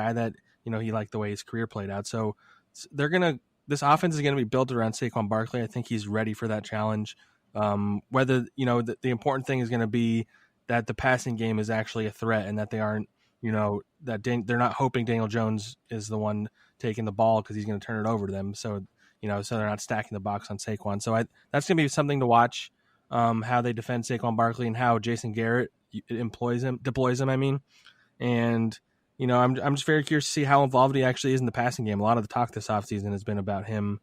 guy that, he liked the way his career played out. So this offense is going to be built around Saquon Barkley. I think he's ready for that challenge. Whether, the important thing is going to be that the passing game is actually a threat and that they aren't, they're not hoping Daniel Jones is the one taking the ball because he's going to turn it over to them. So, so they're not stacking the box on Saquon. So that's going to be something to watch, how they defend Saquon Barkley and how Jason Garrett deploys him. And, I'm just very curious to see how involved he actually is in the passing game. A lot of the talk this offseason has been about him,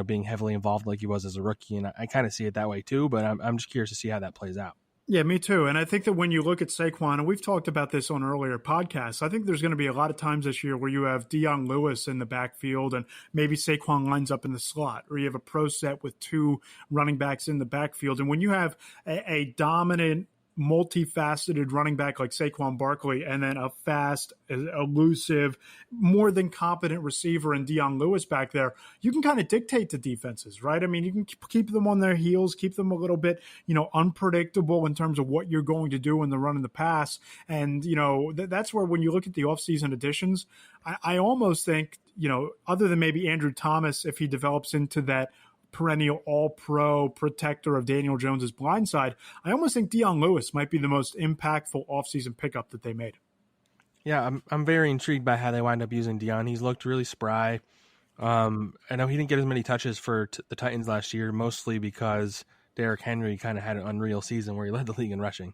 being heavily involved like he was as a rookie. And I kind of see it that way too, but I'm just curious to see how that plays out. Yeah, me too. And I think that when you look at Saquon, and we've talked about this on earlier podcasts, I think there's going to be a lot of times this year where you have Dion Lewis in the backfield and maybe Saquon lines up in the slot, or you have a pro set with two running backs in the backfield. And when you have a dominant, multifaceted running back like Saquon Barkley and then a fast, elusive, more than competent receiver in Dion Lewis back there, you can kind of dictate the defenses, right? I mean, you can keep them on their heels, keep them a little bit, unpredictable in terms of what you're going to do in the run and the pass. And, that's where when you look at the offseason additions, I almost think, other than maybe Andrew Thomas, if he develops into that perennial all-pro protector of Daniel Jones's blind side, I almost think Dion Lewis might be the most impactful offseason pickup that they made. Yeah, I'm very intrigued by how they wind up using Dion. He's looked really spry. I know he didn't get as many touches for the Titans last year, mostly because Derrick Henry kind of had an unreal season where he led the league in rushing.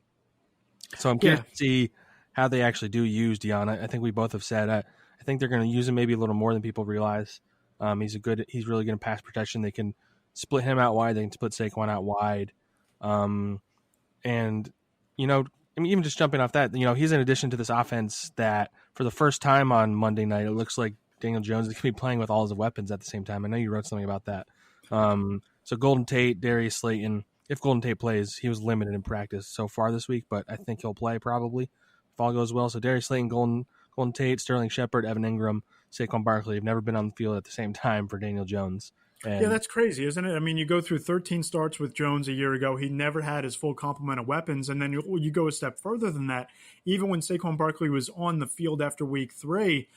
So I'm curious to see how they actually do use Dion. I think we both have said I think they're going to use him maybe a little more than people realize. He's really good in pass protection. They can split him out wide. They can split Saquon out wide. Even just jumping off that, he's an addition to this offense that for the first time on Monday night, it looks like Daniel Jones is going to be playing with all his weapons at the same time. I know you wrote something about that. So Golden Tate, Darius Slayton, if Golden Tate plays, he was limited in practice so far this week, but I think he'll play probably if all goes well. So Darius Slayton, Golden Tate, Sterling Shepard, Evan Ingram, Saquon Barkley have never been on the field at the same time for Daniel Jones. Yeah, that's crazy, isn't it? I mean, you go through 13 starts with Jones a year ago. He never had his full complement of weapons. And then you go a step further than that. Even when Saquon Barkley was on the field after week 3,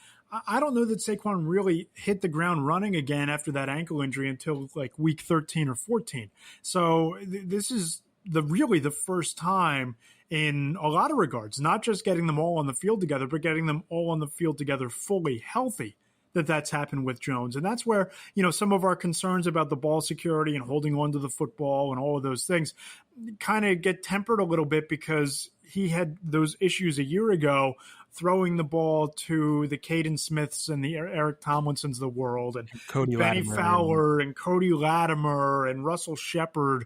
I don't know that Saquon really hit the ground running again after that ankle injury until like week 13 or 14. So this is really the first time in a lot of regards, not just getting them all on the field together, but getting them all on the field together fully healthy, that's happened with Jones. And that's where, some of our concerns about the ball security and holding on to the football and all of those things kind of get tempered a little bit because he had those issues a year ago throwing the ball to the Caden Smiths and the Eric Tomlinsons of the world and Cody Benny Latimer. Fowler and Cody Latimer and Russell Shepard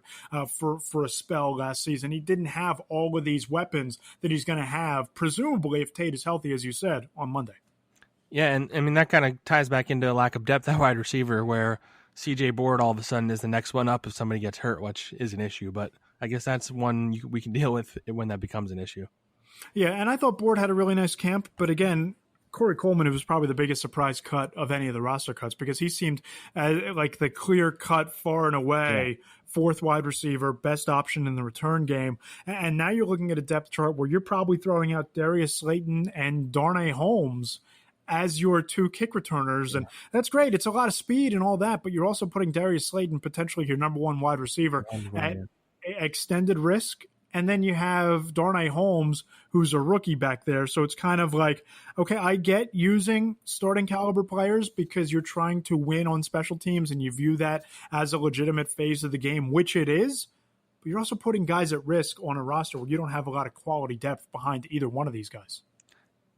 for a spell last season. He didn't have all of these weapons that he's going to have, presumably if Tate is healthy, as you said, on Monday. Yeah, and I mean, that kind of ties back into a lack of depth at wide receiver where CJ Board all of a sudden is the next one up if somebody gets hurt, which is an issue. But I guess that's one we can deal with when that becomes an issue. Yeah, and I thought Board had a really nice camp. But again, Corey Coleman, who was probably the biggest surprise cut of any of the roster cuts because he seemed like the clear cut far and away fourth wide receiver, best option in the return game. And now you're looking at a depth chart where you're probably throwing out Darius Slayton and Darnay Holmes as your two kick returners. And that's great. It's a lot of speed and all that, but you're also putting Darius Slayton, potentially your number one wide receiver, at extended risk. And then you have Darnay Holmes, who's a rookie back there. So it's kind of like, okay, I get using starting caliber players because you're trying to win on special teams and you view that as a legitimate phase of the game, which it is. But you're also putting guys at risk on a roster where you don't have a lot of quality depth behind either one of these guys.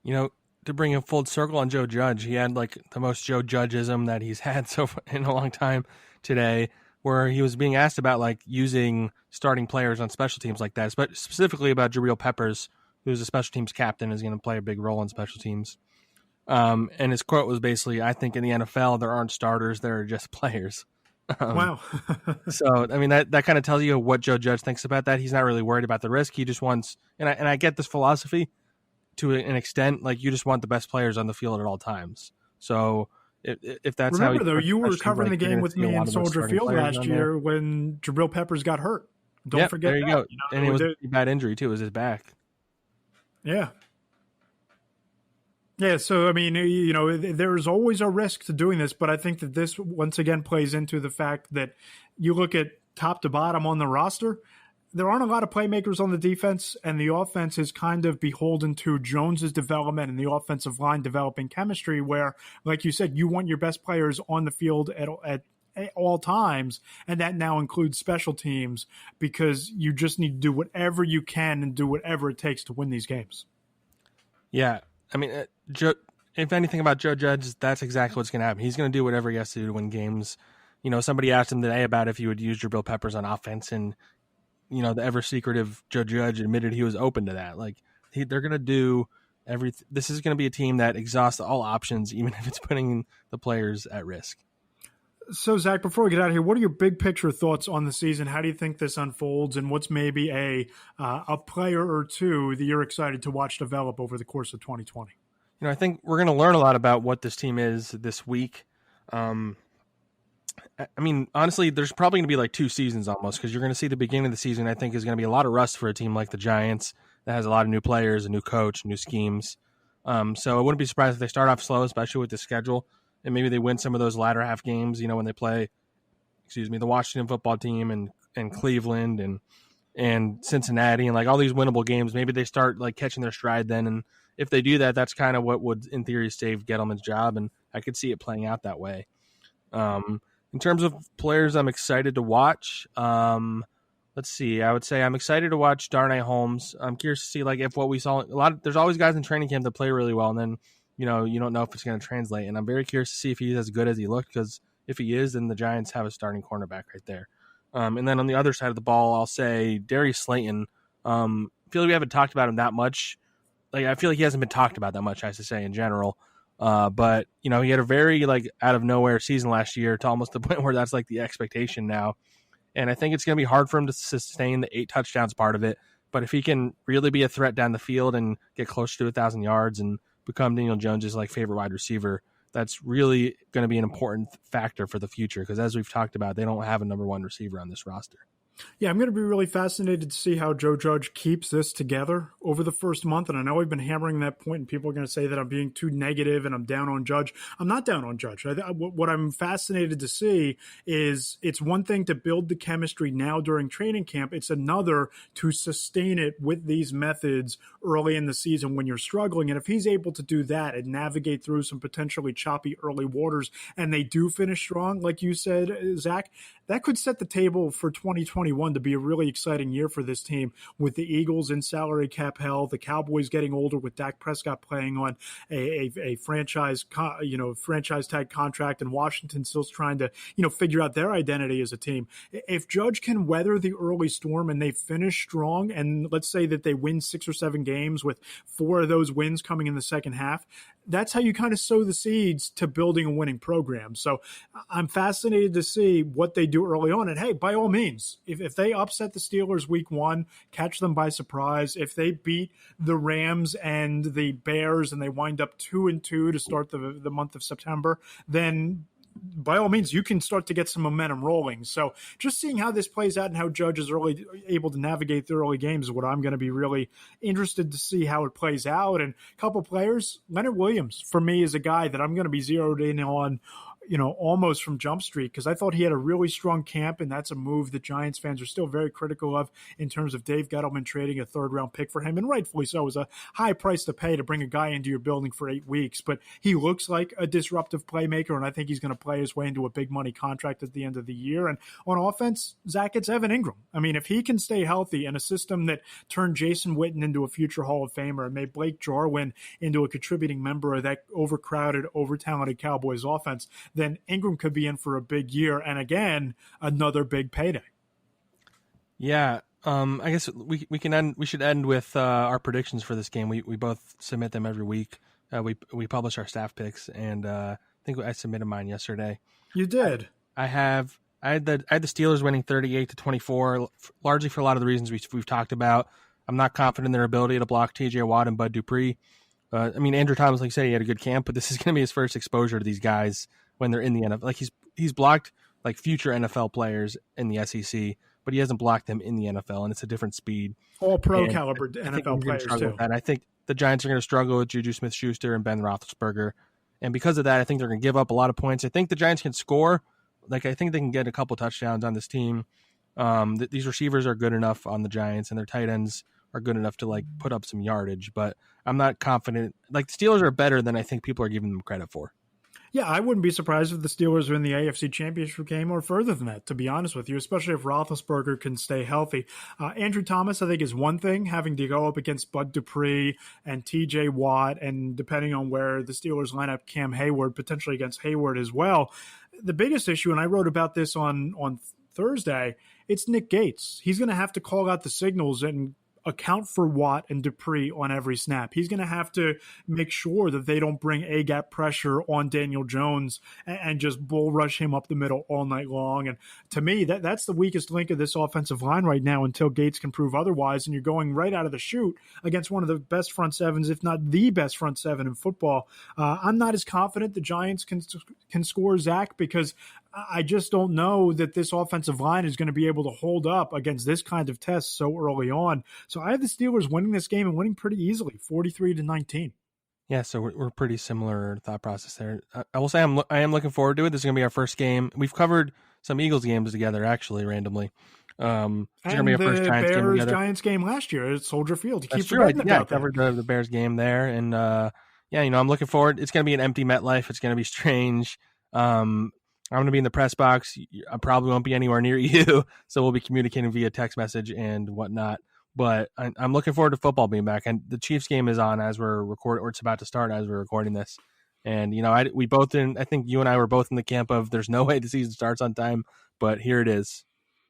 To bring him full circle on Joe Judge, he had like the most Joe Judgeism that he's had so far in a long time today, where he was being asked about like using starting players on special teams like that, but specifically about Jabril Peppers, who's a special teams captain, is going to play a big role in special teams. And his quote was basically, I think in the NFL, there aren't starters, there are just players. Wow. So, I mean, that kind of tells you what Joe Judge thinks about that. He's not really worried about the risk. He just wants, and I get this philosophy to an extent, like you just want the best players on the field at all times. So if that's Remember, how you were covering the game with me in Soldier Field last year when Jabril Peppers got hurt. Don't forget there you go. And it was a bad injury too. It was his back. Yeah. Yeah, so I mean, there's always a risk to doing this, but I think that this once again plays into the fact that you look at top to bottom on the roster, there aren't a lot of playmakers on the defense, and the offense is kind of beholden to Jones's development and the offensive line developing chemistry. Where, like you said, you want your best players on the field at all times, and that now includes special teams because you just need to do whatever you can and do whatever it takes to win these games. Yeah, I mean, if anything about Joe Judge, that's exactly what's going to happen. He's going to do whatever he has to do to win games. Somebody asked him today about if he would use Jabril Peppers on offense, and the ever secretive Joe Judge admitted he was open to that. Like they're going to do everything. This is going to be a team that exhausts all options, even if it's putting the players at risk. So, Zach, before we get out of here, what are your big picture thoughts on the season? How do you think this unfolds, and what's maybe a player or two that you're excited to watch develop over the course of 2020? I think we're going to learn a lot about what this team is this week. I mean, honestly, there's probably going to be like 2 seasons almost, because you're going to see the beginning of the season, I think, is going to be a lot of rust for a team like the Giants that has a lot of new players, a new coach, new schemes. So I wouldn't be surprised if they start off slow, especially with the schedule, and maybe they win some of those latter half games, when they play, the Washington football team and Cleveland and Cincinnati and like all these winnable games. Maybe they start like catching their stride then. And if they do that, that's kind of what would, in theory, save Gettleman's job. And I could see it playing out that way. In terms of players I'm excited to watch, let's see. I would say I'm excited to watch Darnay Holmes. I'm curious to see like if what we saw there's always guys in training camp that play really well, and then you don't know if it's going to translate. And I'm very curious to see if he's as good as he looked, because if he is, then the Giants have a starting cornerback right there. And then on the other side of the ball, I'll say Darius Slayton. I feel like we haven't talked about him that much. Like I feel like he hasn't been talked about that much, I should say, in general. But he had a very like out of nowhere season last year, to almost the point where that's like the expectation now. And I think it's going to be hard for him to sustain the 8 touchdowns part of it. But if he can really be a threat down the field and get close to 1,000 yards and become Daniel Jones's like favorite wide receiver, that's really going to be an important factor for the future. Because as we've talked about, they don't have a number 1 receiver on this roster. Yeah, I'm going to be really fascinated to see how Joe Judge keeps this together over the first month. And I know I've been hammering that point, and people are going to say that I'm being too negative and I'm down on Judge. I'm not down on Judge. What I'm fascinated to see is it's one thing to build the chemistry now during training camp. It's another to sustain it with these methods early in the season when you're struggling. And if he's able to do that and navigate through some potentially choppy early waters, and they do finish strong, like you said, Zach, that could set the table for 2021 to be a really exciting year for this team, with the Eagles in salary cap hell, the Cowboys getting older with Dak Prescott playing on a franchise tag contract, and Washington still trying to figure out their identity as a team. If Judge can weather the early storm and they finish strong, and let's say that they win 6 or 7 games with 4 of those wins coming in the second half, that's how you kind of sow the seeds to building a winning program. So I'm fascinated to see what they do early on. And hey, by all means, if they upset the Steelers week 1, catch them by surprise. If they beat the Rams and the Bears and they wind up 2-2 to start the month of September, then by all means, you can start to get some momentum rolling. So just seeing how this plays out and how Judge is really able to navigate the early games is what I'm going to be really interested to see how it plays out. And a couple players, Leonard Williams, for me, is a guy that I'm going to be zeroed in on, almost from Jump Street, because I thought he had a really strong camp, and that's a move that Giants fans are still very critical of in terms of Dave Gettleman trading a 3rd-round pick for him, and rightfully so. It was a high price to pay to bring a guy into your building for 8 weeks, but he looks like a disruptive playmaker, and I think he's going to play his way into a big money contract at the end of the year. And on offense, Zach, it's Evan Ingram. I mean, if he can stay healthy in a system that turned Jason Witten into a future Hall of Famer and made Blake Jarwin into a contributing member of that overcrowded, over-talented Cowboys offense, then Ingram could be in for a big year, and again, another big payday. Yeah, I guess we should end with our predictions for this game. We both submit them every week. We publish our staff picks, and I think I submitted mine yesterday. You did. I had the Steelers winning 38-24, largely for a lot of the reasons we've talked about. I'm not confident in their ability to block T.J. Watt and Bud Dupree. Andrew Thomas, like you said, he had a good camp, but this is going to be his first exposure to these guys when they're in the NFL. Like he's blocked like future NFL players in the SEC, but he hasn't blocked them in the NFL, and it's a different speed. All pro caliber NFL players too. And I think the Giants are going to struggle with Juju Smith-Schuster and Ben Roethlisberger. And because of that, I think they're going to give up a lot of points. I think the Giants can score. I think they can get a couple touchdowns on this team. These receivers are good enough on the Giants, and their tight ends are good enough to put up some yardage. But I'm not confident. The Steelers are better than I think people are giving them credit for. Yeah, I wouldn't be surprised if the Steelers are in the AFC Championship game or further than that, to be honest with you, especially if Roethlisberger can stay healthy. Andrew Thomas, I think, is one thing, having to go up against Bud Dupree and TJ Watt, and depending on where the Steelers line up Cam Hayward, potentially against Hayward as well. The biggest issue, and I wrote about this on Thursday, it's Nick Gates. He's going to have to call out the signals and account for Watt and Dupree on every snap. He's going to have to make sure that they don't bring A-gap pressure on Daniel Jones and just bull rush him up the middle all night long. And to me, that's the weakest link of this offensive line right now until Gates can prove otherwise. And you're going right out of the chute against one of the best front sevens, if not the best front seven in football. I'm not as confident the Giants can score, Zach, because I just don't know that this offensive line is going to be able to hold up against this kind of test so early on. So I have the Steelers winning this game and winning pretty easily, 43-19. Yeah, so we're pretty similar thought process there. I will say I am looking forward to it. This is going to be our first game. We've covered some Eagles games together, actually, randomly. It's going to be our first Giants game together. Giants game last year at Soldier Field. You keep forgetting about that. I covered the Bears game there, and I'm looking forward. It's going to be an empty MetLife. It's going to be strange. I'm going to be in the press box. I probably won't be anywhere near you, so we'll be communicating via text message and whatnot. But I'm looking forward to football being back. And the Chiefs game is on as we're recording, or it's about to start as we're recording this. And, I think you and I were both in the camp of there's no way the season starts on time, but here it is.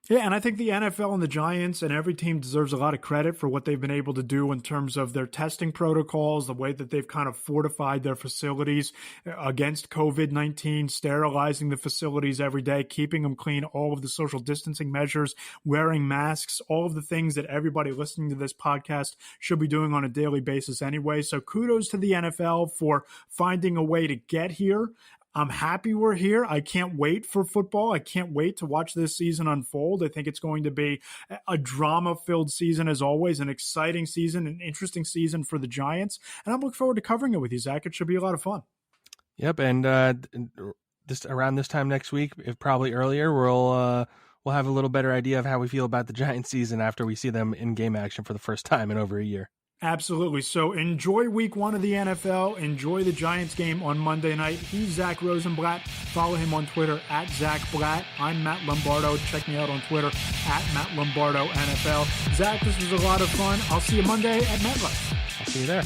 Yeah, and I think the NFL and the Giants and every team deserves a lot of credit for what they've been able to do in terms of their testing protocols, the way that they've kind of fortified their facilities against COVID-19, sterilizing the facilities every day, keeping them clean, all of the social distancing measures, wearing masks, all of the things that everybody listening to this podcast should be doing on a daily basis anyway. So kudos to the NFL for finding a way to get here. I'm happy we're here. I can't wait for football. I can't wait to watch this season unfold. I think it's going to be a drama-filled season as always, an exciting season, an interesting season for the Giants. And I'm looking forward to covering it with you, Zach. It should be a lot of fun. Yep, and around this time next week, if probably earlier, we'll have a little better idea of how we feel about the Giants season after we see them in game action for the first time in over a year. Absolutely. So enjoy week 1 of the NFL. Enjoy the Giants game on Monday night. He's Zach Rosenblatt. Follow him on Twitter at Zach Blatt. I'm Matt Lombardo. Check me out on Twitter at Matt Lombardo NFL. Zach, this was a lot of fun. I'll see you Monday at MetLife. I'll see you there.